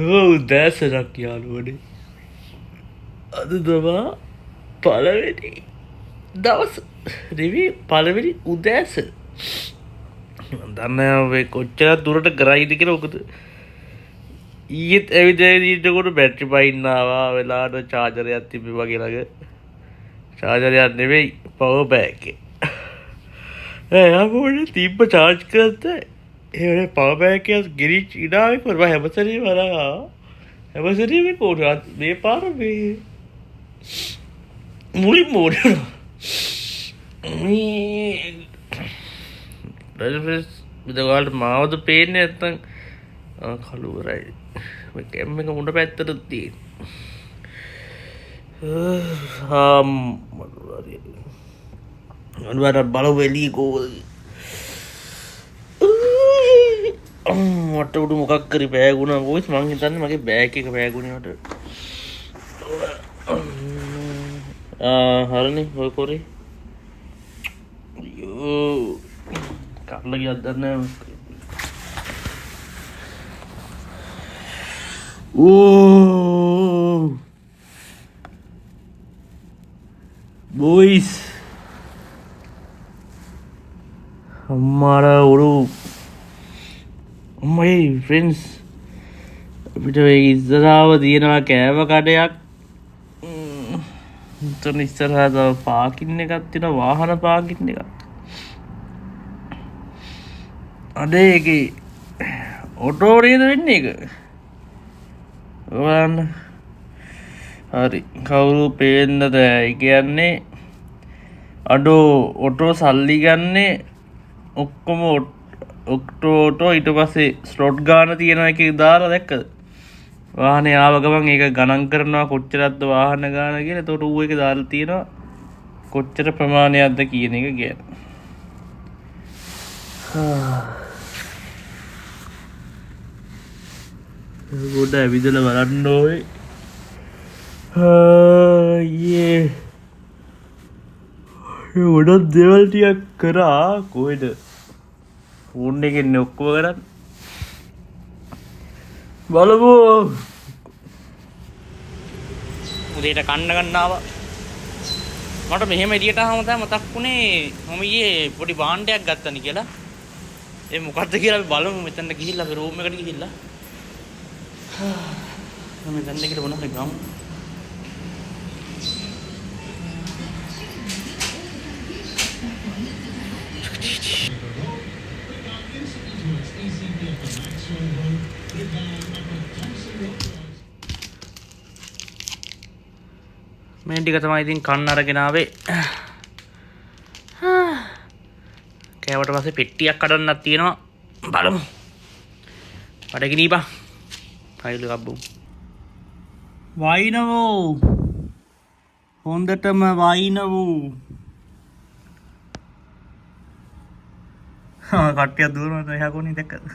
උදෑසනක් යාළුවනේ. අද තමා පළවෙනි දවස නෙවෙයි පළවෙනි උදෑසන. මම දන්නේ ඔය කොච්චර දුරට කරයිද කියලා. මොකද ඊයේත් ඇවිදලා ඉන්නකොට බැටරි පයින් ආවා. වෙලාවට චාර්ජරයක් තිබ්බේ වගේ ළඟ. චාර්ජරයක් නෙවෙයි පවර් බෑන්ක් එක. යාළුවනේ තිබ්බ චාර්ජ් කරද්දී ඒ පවර් බෑන්ක් එක ගිරිච් ඉඩාවේ කරවා හැමසරිම වරා. හැමසරිම කොහොමද මේ පාර මේ මුලින් මොන මේ ඩල්ෆස් විදගාලට මාවද පේන්නේ නැත්තම් කළුවරයි මේ කැම් එක මුඩ පැත්තට තියෙන අනිවාර්ය බලව එළිය කොහොමද මට උඩු මොකක් කරි බෑගුණා වොයිස් මං හිතන්නේ මගේ බෑග් එක බෑගුණේ මට හරිනේ ඔය කොරේ අයියෝ කල්ල ගියත් දන්නේ ඕ බොයිස් අම්මාලා උරු මයි ෆ්‍රෙන්ඩ්ස් අපිට මේ ඉස්සරහව තියෙනවා කෑම කඩයක්. එතන ඉස්සරහා තව පාකින් එකක් තියෙනවා, වාහන පාකින් එකක්. අඩේ ඒකේ ඔටෝ නේද වෙන්නේ ඒක? ඔයන්න හරි කවුරු පේන්නද? ඒ කියන්නේ අඩෝ ඔටෝ සල්ලි ගන්නේ ඔක්කොම ඔක්ටෝටෝ ඊට පස්සේ ස්ලොට් ගාන තියෙන එකේ දාලා දැක්කද? වාහනේ ආව ගමන් ඒක ගණන් කරනවා කොච්චරක්ද වාහන ගාන කියලා. එතකොට ඌ එක දාලා තියෙනවා කොච්චර ප්‍රමාණයක්ද කියන එක කියන්නේ. ගොඩ ඇවිදලා බලන්න ඕනේ. යේ ගොඩක් දේවල් ටිකක් කරා කොහෙද? ෆෝන් එකෙන් ඔක්කොම කරන්නේ. බලමු. උදේට කන්න ගන්න ආවා. මට මෙහෙම එළියට ආවම තමයි මතක් වුණේ මම ඊයේ පොඩි භාණ්ඩයක් ගත්තනි කියලා. ඒ මොකද්ද කියලා අපි බලමු. මෙතනට ගිහිල්ලා අපි රූම් එකට ගිහිල්ලා. මම මෙතනට ගිහින් මොනවද ගමු. මේ ටික තමයි ඉතින් කන්න අරගෙන ආවේ. කෑවට පස්සේ පෙට්ටියක් කඩන්නක් තියෙනවා. බලමු. බඩගිනීපා. ෆයිල් එකක් බොමු. වයින්වෝ. හොඳටම වයින්වෝ. කට්ටිය දුරට එහා කොනේ දැක්කද?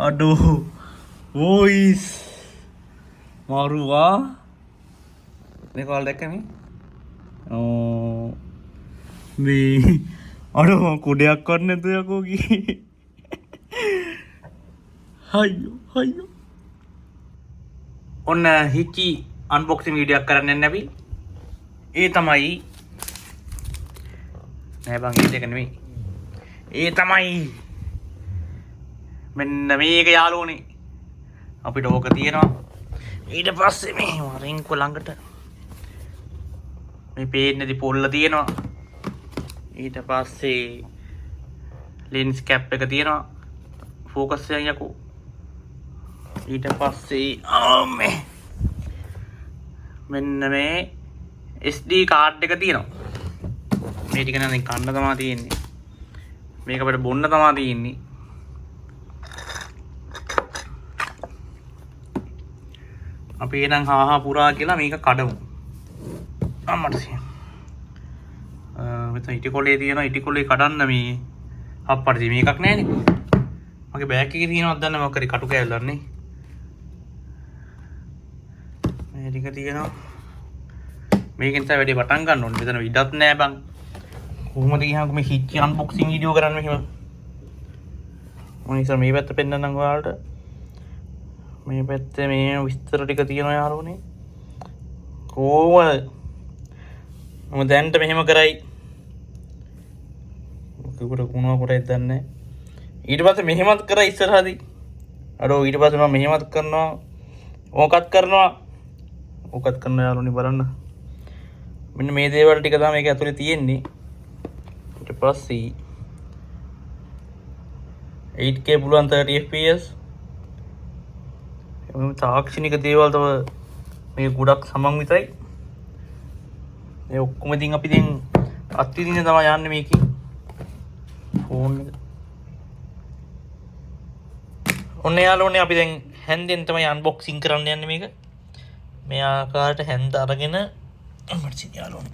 අඩෝ. වොයිස්. මාරුවා. මේ කෝල් දැක්කම මේ අඩෝ කුඩයක් කරන්න නැතුව යකෝ ගියේ. හයියෝ ඔන්න හිචි අන්බොක්සින් වීඩියෝ එකක් කරන්න යන්නේ අපි. ඒ තමයි නෑ බං ඒක නෙමෙයි. ඒ තමයි මෙන්න මේක යාළුවනේ. අපිට ඕක තියෙනවා. ඊට පස්සේ මේ වරින්ක ළඟට මේ පේන්නේදි පොල්ල තියෙනවා. ඊට පස්සේ ලෙන්ස් කැප් එක තියෙනවා. ෆෝකස් එක යකෝ. ඊට පස්සේ මෙන්න මේ SD කාඩ් එක තියෙනවා. මේ ටික නම් කන්න තමයි තියෙන්නේ. මේක අපිට බොන්න තමයි තියෙන්නේ. අපි එනම් හාහා පුරා කියලා මේක කඩමු. අම්මට මෙතන ඉටිකොලේ තියෙනවා. ඉටිකොලේ කඩන්න මේ අප්පට මේකක් නැහැ නේ. මගේ බෑග් එකේ තියෙනවද දන්නේ මොකක් හරි කටු කෑල්ලක් නේ. මේ ටික තියෙනවා. මේකෙන් තමයි වැඩි පටන් ගන්න ඕනේ. මෙතන ඉඩක් නැහැ බං. කොහොමද ගියාම මේ හිච්චි අන්බොක්සින් වීඩියෝ කරන්න මෙහෙම. මම ඉතින් මේ පැත්ත පෙන්නන්නම් ඔයාලට. මේ පැත්තේ මේ විස්තර ටික තියෙනවා යාළුවනේ. කොහොමද මම දැන්ට මෙහෙම කරයි මොකකට කුණුව කොටයි දන්නේ. ඊට පස්සේ මෙහෙමත් කරා ඉස්සරහදී. අඩෝ ඊට පස්සේ මම මෙහෙමත් කරනවා. ඕකත් කරනවා. ඕකත් කරනවා යාළුවනේ බලන්න. මෙන්න මේ දේවල් ටික තමයි මේක ඇතුලේ තියෙන්නේ. ඊට පස්සේ 8K පුළුවන් 30 fps. මේ තාක්ෂණික දේවල් තව මේ ගොඩක් සමන්විතයි. මේ ඔක්කොම ඉතින් අපි දැන් අත්විඳින්න තමයි යන්නේ මේකේ. ෆෝන් එක. ඔන්න යාළුවනේ අපි දැන් හැන්දෙන් තමයි අන්බොක්සින් කරන්න යන්නේ මේක. මේ ආකාරයට හැන්ද අරගෙන මට සිත යාළුවනේ.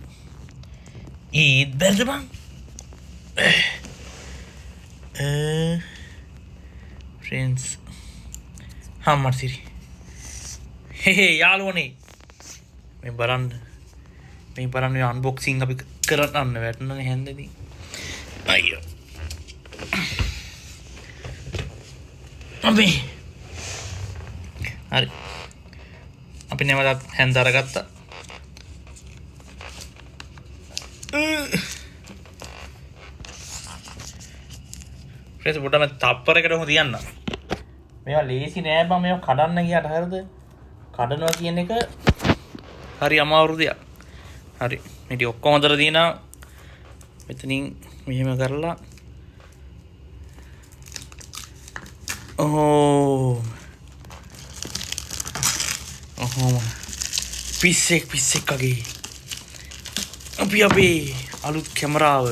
ඊත් බැලද බං? friends. මට සිරි. යාළුවනේ. මේ බලන්න. මේ බලන්න මේ අන්බොක්සින් අපි කරන්න වැටෙනනේ හැන්දේදී. අයියෝ. අපි හරි. අපි නැවතත් හැන්ද අරගත්තා. ෆ්‍රෙන්ඩ්ස් පොඩ්ඩක් තප්පරයකට හොම තියන්න. මේවා ලේසි නෑ බං මේවා කඩන්න ගියාට හරිද? කඩනවා කියන එක හරි අමාරු දෙයක්. හරි. මේ ටික ඔක්කොම හොදලා දිනා මෙතනින් මෙහෙම කරලා පිස්සෙක් වගේ අපි අපේ අලුත් කැමරාව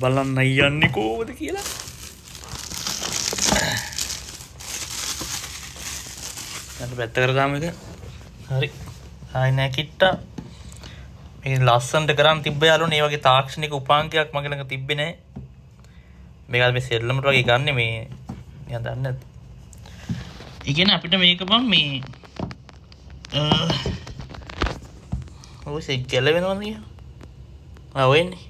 බලන්න යන්නේ කොහොමද කියලා. දැන් පැත්ත කර දාමු එක. හරි. ආයි නැකිට්ටා. මේ ලස්සනට කරන් තිබ්බ යාළුවනේ මේ වගේ තාක්ෂණික උපාංගයක් මගේ ළඟ තිබ්බේ නැහැ. මේක මේ සෙල්ලමට වගේ ගන්න මේ නිකන් දන්නේ නැද්ද? ඒ කියන්නේ අපිට මේක බං මේ ඔය සෙක් ගැලවෙනවද කියලා. වෙන්නේ.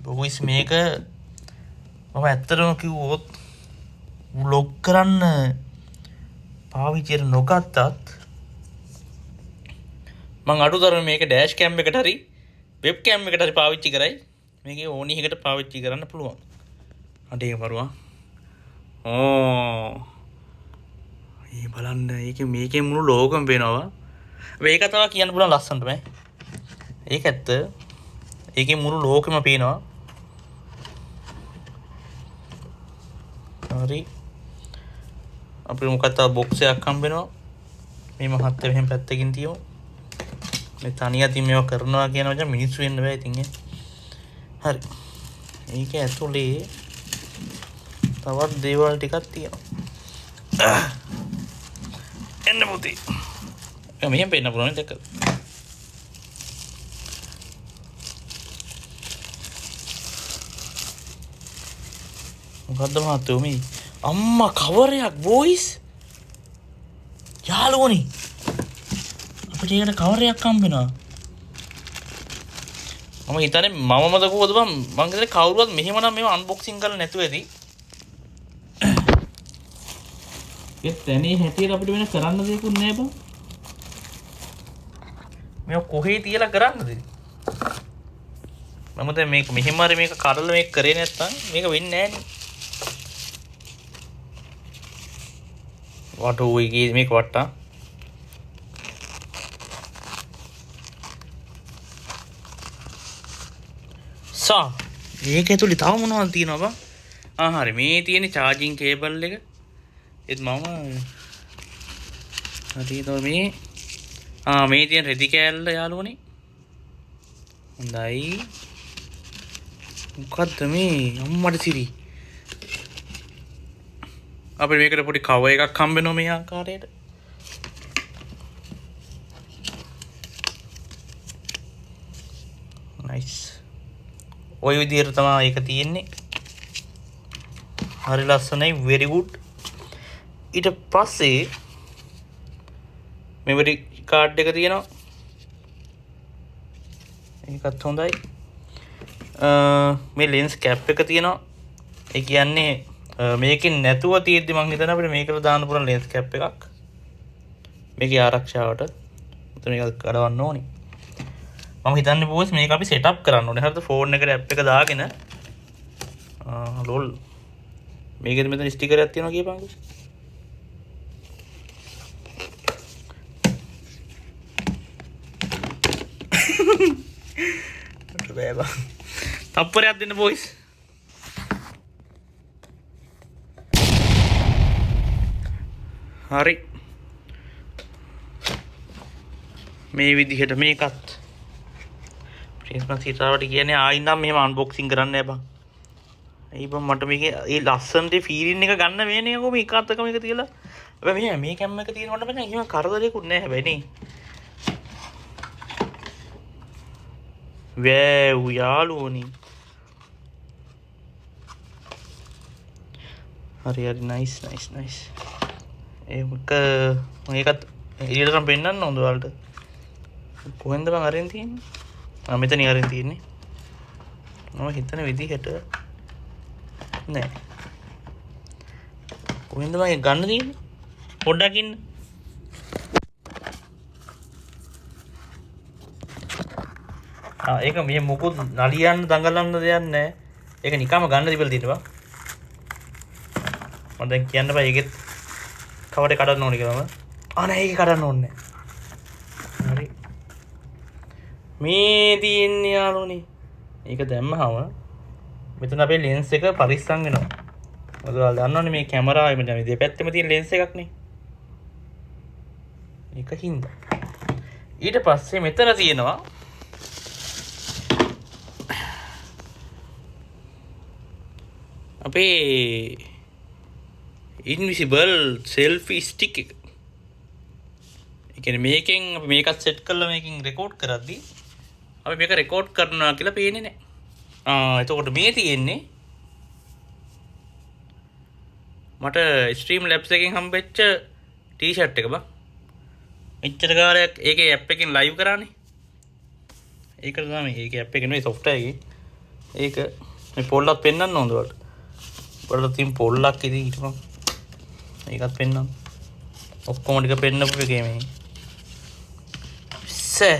බොයිස් මේක මම ඇත්තටම කිව්වොත් ව්ලොග් කරන්න පාවිච්චියට නොගත්තත් මං අඩුතරම මේක ඩෑෂ් කැම් එකට හරි වෙබ් කැම් එකට හරි පාවිච්චි කරයි. මේකේ ඕනි එකට පාවිච්චි කරන්න පුළුවන්. අඩේ මරුවා. මේ බලන්න මේකේ මුළු ලෝකෙම පේනවා. මේක තමයි කියන්න පුළුවන් ලස්සනට මේ. ඒක ඇත්ත. ඒකේ මුළු ලෝකෙම පේනවා. හරි. අපිට මොකක්ද බොක්ස් එකක් හම්බ වෙනවා. මේ මහත්ය මෙහෙම පැත්තකින් තියමු. මේ තනියම මේවා කරනවා කියන වචන මිනිස්සු වෙන්න බෑ ඉතින් ඒ. හරි. මේක ඇතුලේ තවත් දේවල් ටිකක් තියෙනවා. එන්න පුතේ. මෙහෙම පෙන්න පුළුවන් දෙක. මොකද්ද මහත්තයෝ මේ? අම්මා කවරයක් බොයිස්. යාළුවනේ. අපිට ඒකට කවරයක් හම්බ වෙනවා. මම හිතන්නේ මමමද කොහොමද මං හිතන්නේ කවුරුවත් මෙහෙමනම් මේව අන්බොක්සින් කරලා නැතුව ඇති. ඒ තැනේ හැටියට අපිට වෙන කරන්න දෙයක්වත් නැහැ බං. මේක කොහේ තියලා කරන්නද? මම දැන් මේක මෙහෙම හරි මේක කඩලා මේක කරේ නැත්තම් මේක වෙන්නේ නැහැ නේ. වටෝ එකේ මේක වට්ටා. මේක ඇතුලේ තව මොනවද තියෙනවද බං? හරි මේ තියෙන charging cable එක. ඒත් මම හරි ඒතකොට මේ තියෙන රෙදි කෑල්ල යාළුවනේ. හොඳයි. මොකද්ද මේ අම්මට සිරි. අපිට මේකට පොඩි කවර් එකක් හම්බ වෙනවා මේ ආකාරයට. nice. ඔය විදිහට තමයි ඒක තියෙන්නේ. හරි ලස්සනයි very good. ඊට පස්සේ මෙමරි කාඩ් එක තියෙනවා. ඒකත් හොඳයි. මේ ලෙන්ස් කැප් එක තියෙනවා. ඒ කියන්නේ මේකෙන් නැතුව තියෙද්දි මං හිතනවා අපිට මේකට දාන්න පුළුවන් ලෙන්ස් කැප් එකක්. මේකේ ආරක්ෂාවට. මෙතන මේක කඩවන්න ඕනේ. මම හිතන්නේ බෝස් මේක අපි සෙටප් කරන්න ඕනේ. හරිද? ෆෝන් එකට ඇප් එක දාගෙන ලෝල් මේකෙද මෙතන ස්ටිකරයක් තියෙනවා කියපන්කෝ. බෑ බා. තප්පරයක් දෙන්න බෝයිස්. හරි. මේ විදිහට මේකත් ප්‍රින්ස්මස් හිතාවට කියන්නේ ආයිනම් මෙහෙම අන්බොක්සිං කරන්න නෑ බං. ඇයි බං මට මේකේ ඒ ලස්සනට ෆීලින් එක ගන්න වෙන්නේ කොහොම එක අතකම එක තියලා. හැබැයි මේ කැම් එක තියෙනකොට මට එහෙම කරදරයක්වත් නෑ හැබැයි නේ. වෑව් යාළුවනි. හරි හරි නයිස් නයිස් නයිස්. මේකත් එළියට නම් පෙන්නන්න ඕනද ඔයාලට? කොහෙන්ද බං අරින් තියෙන්නේ? මෙතන අරින් තියෙන්නේ. මම හිතන විදිහට නෑ. කොහෙන්ද මම ගන්න තියෙන්නේ? පොඩ්ඩක් ඉන්න. ඒක මේ මොකුත් නලියන්න දඟලන්න දෙයක් නෑ. ඒක නිකම්ම ගන්න තිබිලා තියෙනවා. මම දැන් කියන්න බෑ ඒකෙත් කවර එක කඩන්න ඕනේ කියලා මම. නෑ ඒක කඩන්න ඕනේ නෑ. හරි. මේ තියෙන්නේ යාළුවනේ. ඒක දැම්මහම මෙතන අපේ ලෙන්ස් එක පරිස්සම් වෙනවා. මොකද ඔයාලා දන්නවනේ මේ කැමරාවේ මේ දෙපැත්තෙම තියෙන ලෙන්ස් එකක් නේ. ඒක හින්දා. ඊට පස්සේ මෙතන තියෙනවා අපේ ඉන්විසිබල් සෙල්ෆි ස්ටික් එක. ඒ කියන්නේ මේකෙන් අපි මේකත් සෙට් කරලා මේකෙන් රෙකෝඩ් කරද්දී අපි මේක රෙකෝඩ් කරනවා කියලා පේන්නේ නැහැ. එතකොට මේ තියෙන්නේ මට ස්ට්‍රීම් ලැබ්ස් එකෙන් හම්බෙච්ච ටී-ෂර්ට් එක බං. මෙච්චර කාලයක් ඒකේ ඇප් එකෙන් ලයිව් කරානේ. ඒකට තමයි ඒකේ ඇප් එක නෙවෙයි software එකේ. ඒක මේ පොල්ලක් පෙන්වන්න ඕනද ඔයාලට? ඔයාලට තියෙන පොල්ලක් ඉතින් හිටපන්. ඒකත් පෙන්වන්න. ඔක්කොම ටික පෙන්නපු එකේ මේ. සේ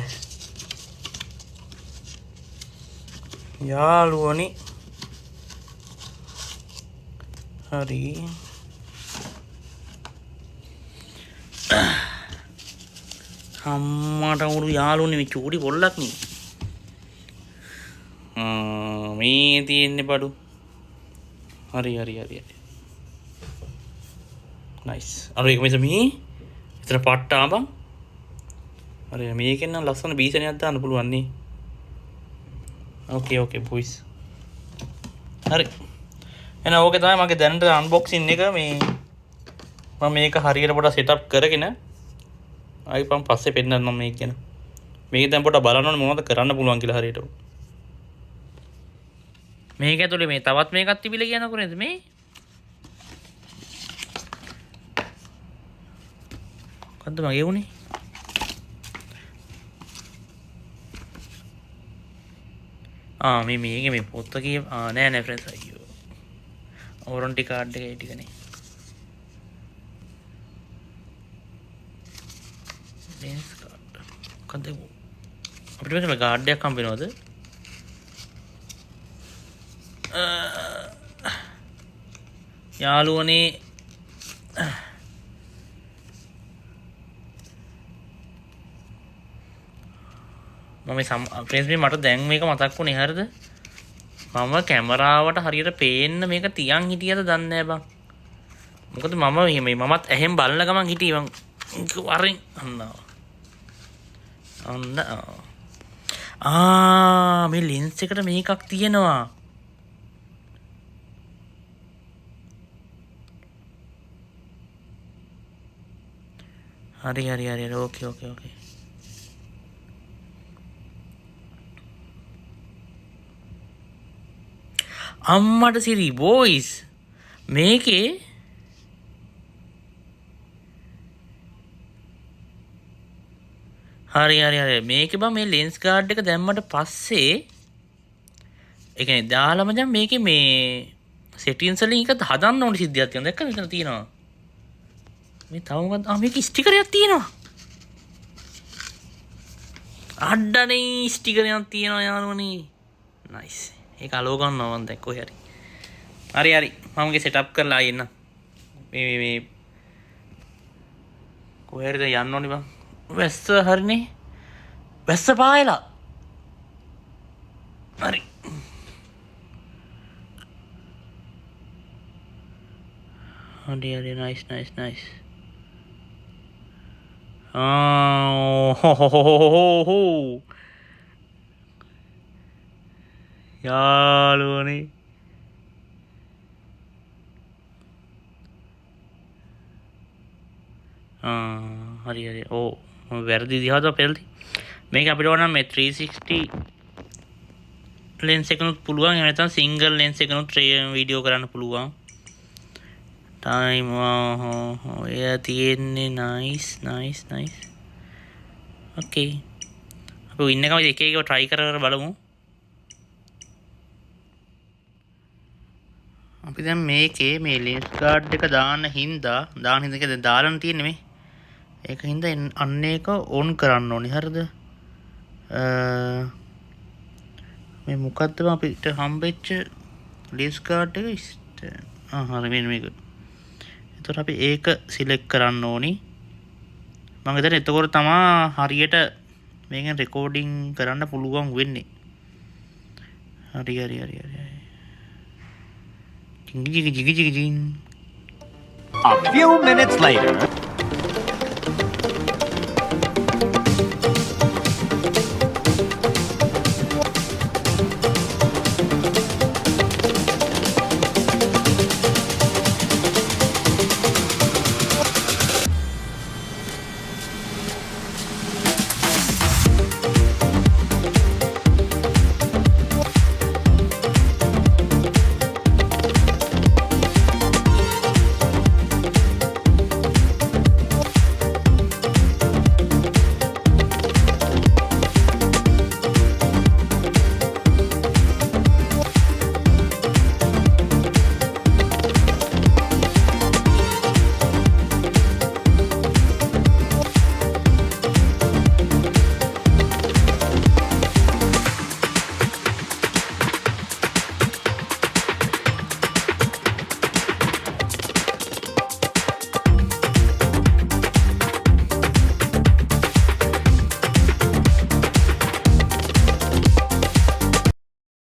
යාළුවනි. හරි. අම්මට උරු යාළුවනේ මේ චූටි පොල්ලක් නේ. මේ තියෙන්නේ බඩු. හරි හරි හරි හරි. නයිස්. ඒක මෙතන මේ විතර පට්ටා බං. හරි මේකෙන් නම් ලස්සන බීසණයක් දාන්න පුළුවන් නේ. ඕකේ ඕකේ බොයිස්. හරි. එහෙනම් ඕකේ තමයි මගේ දැනට අන්බොක්සින් එක මේ මම මේක හරියට පොඩ්ඩක් සෙටප් කරගෙන ආයි පස්සේ පෙන්නන්නම් මේක ගැන. මේක දැන් පොඩ්ඩක් බලන්න ඕනේ මොනවද කරන්න පුළුවන් කියලා හරියට. මේක ඇතුලේ මේ තවත් මේකක් තිබිලා කියනකො නේද මේ? මොකද්ද මගේ උනේ? මේක මේ පොත්ත කිය නෑ ෆ්‍රෙන්ඩ්ස් අයියෝ. වොරන්ටි කාඩ් එකේ ටිකනේ. Lens card. මොකද්ද? අපිට මේක කාඩ් එකක් හම්බ වෙනවද? යාළුවනේ ෆ්‍රෙන්ඩ්ස් මට දැන් මේක මතක් වුණේ හරිද? මම කැමරාවට හරියට පේන්න මේක තියන් හිටියද දන්නේ නැහැ බං. මොකද මමත් ඇහෙන් බලන ගමන් හිටියේ මං වරින් මේ ලෙන්ස් එකට මේකක් තියෙනවා. හරි ඕකේ. අම්මට සිරි බෝයිස් මේකේ හරි මේක බං මේ ලෙන්ස් කාඩ් එක දැම්මට පස්සේ ඒ කියන්නේ දාලා මචං මේකේ මේ සෙටින්ස් වලින් එක හදන්න ඕනේ සිද්ධියක් තියෙනවා. දැක්කද මෙතන තියෙනවා. මේ තව මොකක්ද? මේක ස්ටිකරයක් තියෙනවා. අඩනේ ස්ටිකරයක් තියෙනවා යාළුවනේ. නයිස්. ඒක අලෝ ගන්නවා මම දැන් කොහේ හරි. හරි. මම මේක සෙටප් කරලා ආයෙ එන්න. මේ කොහෙද යන්න ඕනේ බං? වැස්ස හරිනේ. වැස්ස පායලා. හරි. හරි නයිස්. යාළුවනේ. හරි. ඕ මම වැරදි දිහාද පෙරලි. මේක අපිට ඕන නම් මේ 360 lens එකනොත් පුළුවන්. එහෙම නැත්නම් single lens එකනොත් වීඩියෝ කරන්න පුළුවන්. time ඔය තියෙන්නේ nice. okay අපි ඉන්න කම එක try කර බලමු. අපි දැන් මේකේ මේ lens guard එක දාන්න හින්දා දැන් දාලා තියෙන්නේ මේ. ඒක හින්දා අන්න ඒක on කරන්න ඕනේ. හරිද? මේ මොකද්ද අපිට හම්බෙච්ච lens guard එක හරි මේක. එතකොට අපි ඒක සිලෙක්ට් කරන්න ඕනි. මම හිතන්නේ එතකොට තමයි හරියට මේකෙන් රෙකෝඩින් කරන්න පුළුවන් වෙන්නේ. හරි. A few minutes later.